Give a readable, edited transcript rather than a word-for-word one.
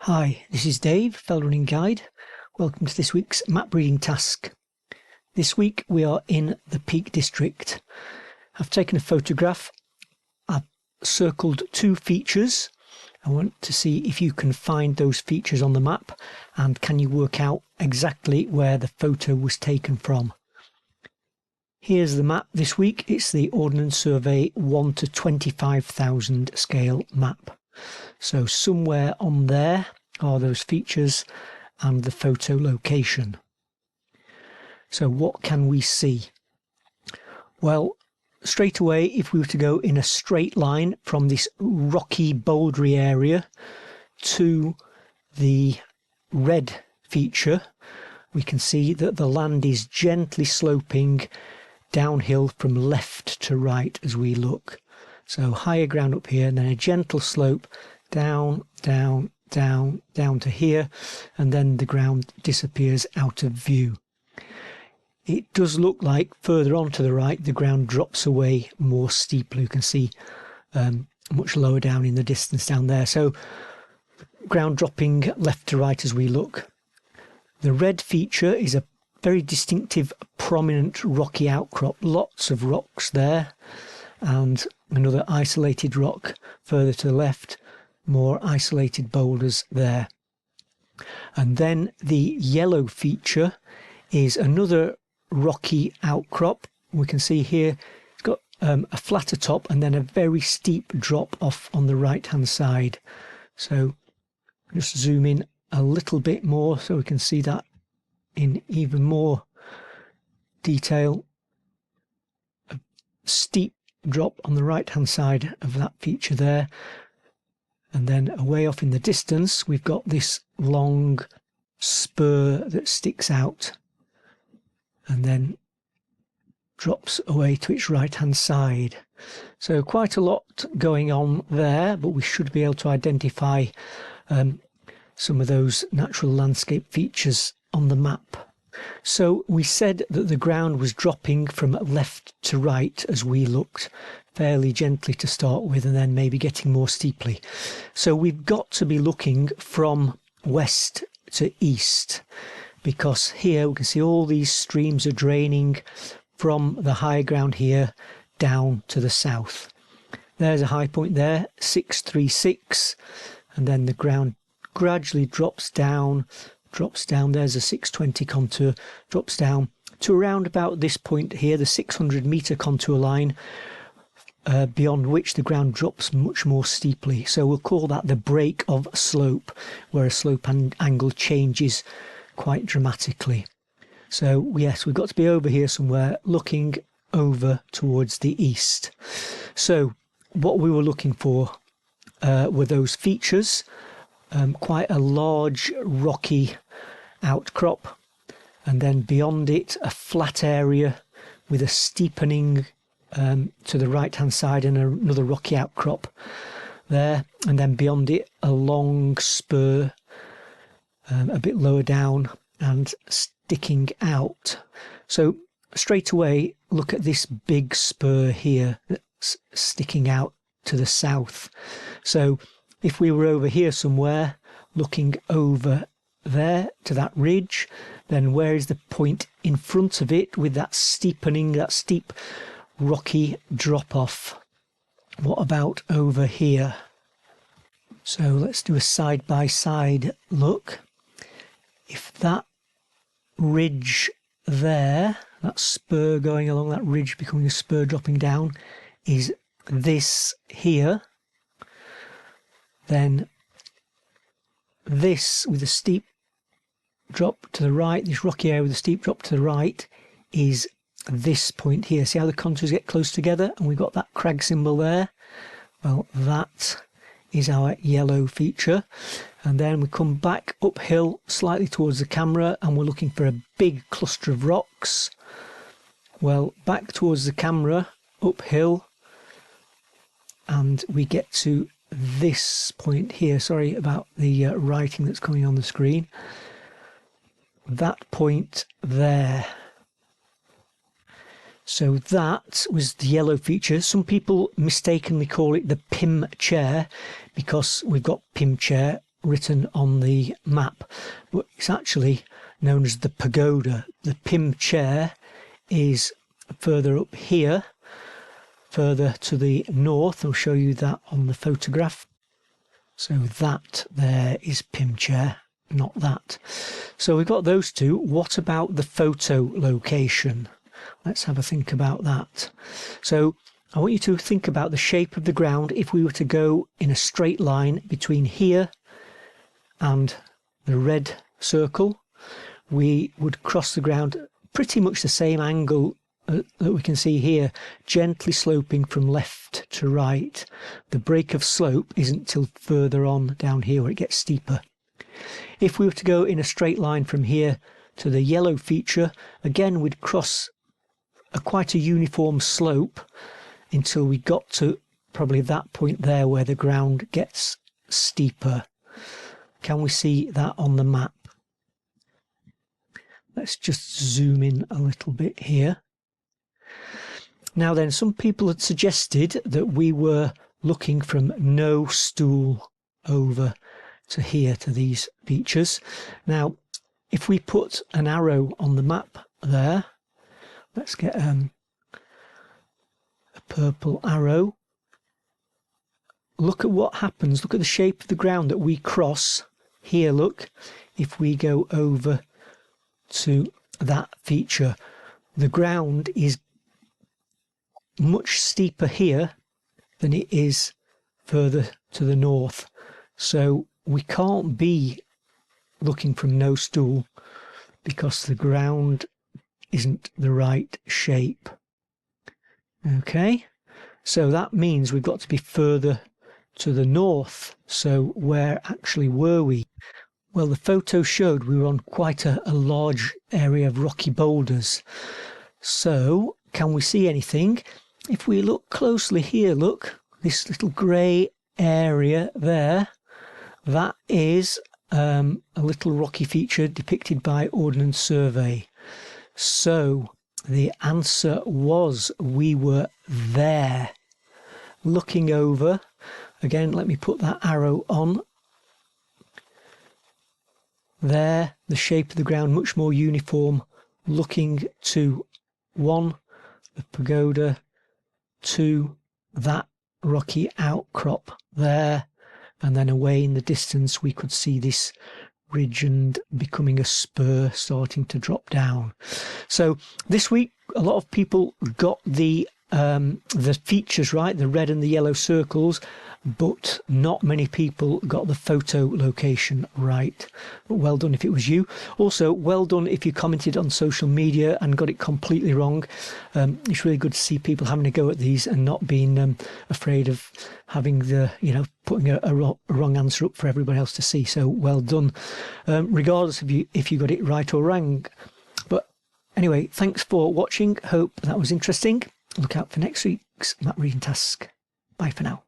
Hi, this is Dave, Fell Running Guide. Welcome to this week's map reading task. This week we are in the Peak District. I've taken a photograph. I've circled two features. I want to see if you can find those features on the map and can you work out exactly where the photo was taken from. Here's the map this week. It's the Ordnance Survey 1 to 25,000 scale map. So somewhere on there are those features and the photo location. So what can we see? Well, straight away, if we were to go in a straight line from this rocky bouldery area to the red feature, we can see that the land is gently sloping downhill from left to right as we look. So higher ground up here and then a gentle slope down, down, down, down to here, and then the ground disappears out of view. It does look like further on to the right the ground drops away more steeply. You can see much lower down in the distance down there. So ground dropping left to right as we look. The red feature is a very distinctive, prominent rocky outcrop. Lots of rocks there, and another isolated rock further to the left, more isolated boulders there. And then the yellow feature is another rocky outcrop. We can see here it's got a flatter top and then a very steep drop off on the right hand side. So just zoom in a little bit more so we can see that in even more detail. A steep drop on the right hand side of that feature there, and then away off in the distance we've got this long spur that sticks out and then drops away to its right hand side. So quite a lot going on there, but we should be able to identify some of those natural landscape features on the map. So we said that the ground was dropping from left to right as we looked, fairly gently to start with and then maybe getting more steeply. So we've got to be looking from west to east, because here we can see all these streams are draining from the high ground here down to the south. There's a high point there, 636, and then the ground gradually drops down. There's a 620 contour, drops down to around about this point here, the 600 meter contour line, beyond which the ground drops much more steeply. So we'll call that the break of slope, where a slope angle changes quite dramatically. So yes, we've got to be over here somewhere, looking over towards the east. So what we were looking for were those features. Quite a large rocky outcrop, and then beyond it a flat area with a steepening to the right hand side and another rocky outcrop there, and then beyond it a long spur a bit lower down and sticking out. So straight away look at this big spur here that's sticking out to the south. So if we were over here somewhere, looking over there to that ridge, then where is the point in front of it with that steepening, that steep rocky drop off? What about over here? So let's do a side by side look. If that ridge there, that spur going along that ridge becoming a spur dropping down, is this here, then this with a steep drop to the right, this rocky area with a steep drop to the right, is this point here. See how the contours get close together and we've got that crag symbol there? Well, that is our yellow feature. And then we come back uphill slightly towards the camera and we're looking for a big cluster of rocks. Well, back towards the camera, uphill, and we get to this point here. Sorry about the writing that's coming on the screen. That point there. So that was the yellow feature. Some people mistakenly call it the Pim chair because we've got Pim chair written on the map, but it's actually known as the pagoda. The Pim chair is further up here, further to the north. I'll show you that on the photograph. So that there is Pim chair, not that. So we've got those two. What about the photo location? Let's have a think about that. So I want you to think about the shape of the ground. If we were to go in a straight line between here and the red circle, we would cross the ground pretty much the same angle that we can see here, gently sloping from left to right. The break of slope isn't till further on down here where it gets steeper. If we were to go in a straight line from here to the yellow feature, again we'd cross quite a uniform slope until we got to probably that point there where the ground gets steeper. Can we see that on the map? Let's just zoom in a little bit here. Now then, some people had suggested that we were looking from no stool over to here to these features. Now, if we put an arrow on the map there, let's get a purple arrow. Look at what happens. Look at the shape of the ground that we cross here. Look, if we go over to that feature, the ground is much steeper here than it is further to the north. So we can't be looking from no stool because the ground isn't the right shape. Okay, so that means we've got to be further to the north. So where actually were we? Well, the photo showed we were on quite a large area of rocky boulders. So can we see anything? If we look closely here, look, this little grey area there, that is a little rocky feature depicted by Ordnance Survey. So the answer was we were there. Looking over, again, let me put that arrow on. There, the shape of the ground much more uniform, looking to one, the pagoda, to that rocky outcrop there, and then away in the distance we could see this ridge and becoming a spur starting to drop down. So this week a lot of people got the features right, the red and the yellow circles, but not many people got the photo location right. But well done if it was you. Also, well done if you commented on social media and got it completely wrong. It's really good to see people having a go at these and not being afraid of having the, putting a wrong answer up for everybody else to see. So well done, regardless of if you got it right or wrong. But anyway, thanks for watching. Hope that was interesting. Look out for next week's map reading task. Bye for now.